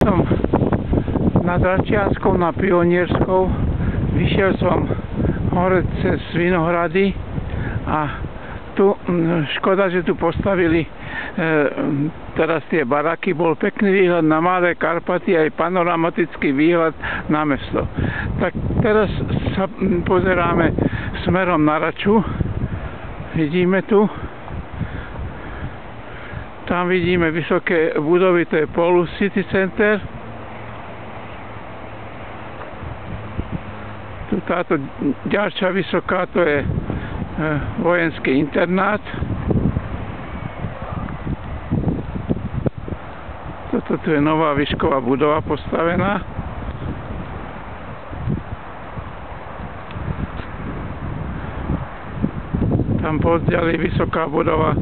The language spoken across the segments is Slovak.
som nad Račianskou, na Pionierskou. Vyšiel som hore cez Vinohrady a tu, škoda, že tu postavili teraz tie baraky, bol pekný výhľad na Malé Karpaty, aj panoramatický výhľad na mesto. Tak teraz sa pozeráme smerom na Raču. Vidíme tu. Tam vidíme vysoké budovy, to je Polus City Center. Tu táto ďalšia vysoká, to je vojenský internát. Toto tu je nová výšková budova postavená. Tam poddiali vysoká budova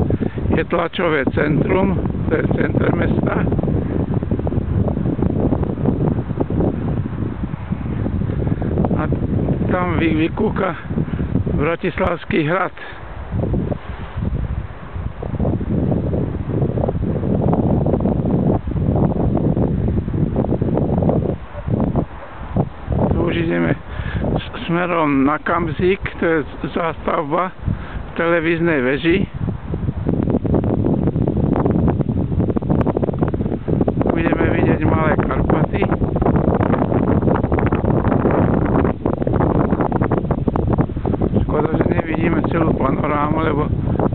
je tlačové centrum, to je center mesta. A tam vykúka Bratislavský hrad. Tu už ideme smerom na Kamzík, to je zástavba televíznej veži. Budeme vidieť Malé Karpaty. Škoda, že nevidíme celú panorámu, lebo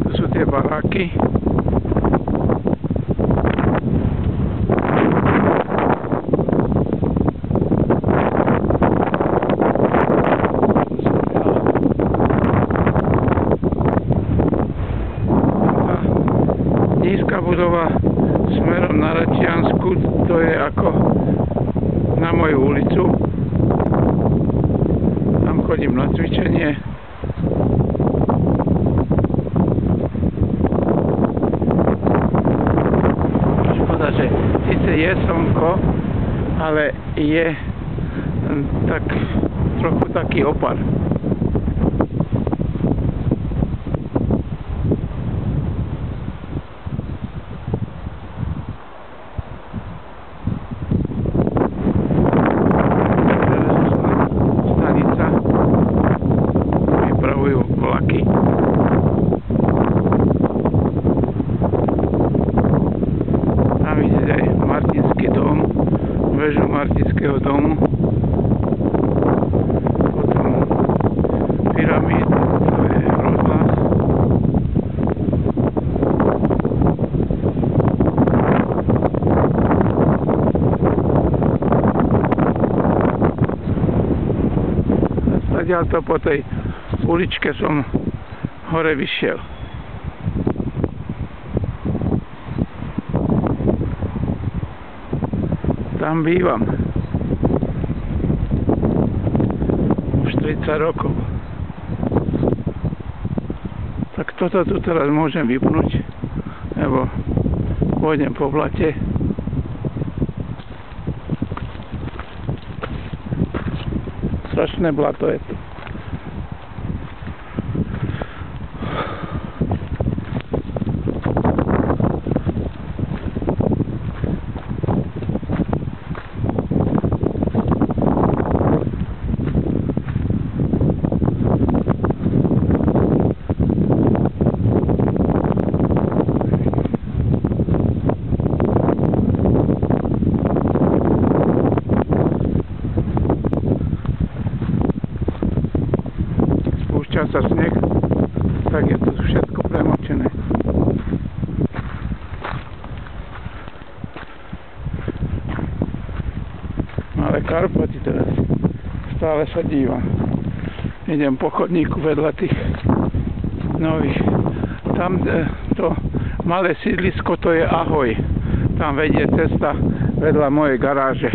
tu sú tie baráky. Nízka budova smerom na Račiansku, to je ako na moju ulicu. Tam chodím na cvičenie. Škoda, že síce je slnko, ale je tak trochu taký opar. Vlaky. Tam vidieť aj Martinský dom, väžu Martinského domu. Potom pyramíd, to je rozhlas. Stadiaľ to po tej uličke som hore vyšiel. Tam bývam. Už 30 rokov. Tak toto tu teraz môžem vypnúť, lebo pôjdem po blate. Strašné blato je tu. Sa sneh, tak je to všetko premočené. Malé Karpaty teraz. Stále sa dívam. Idem po chodníku vedľa tých nových. Tam to malé sídlisko, to je Ahoj. Tam vedie cesta vedľa mojej garáže.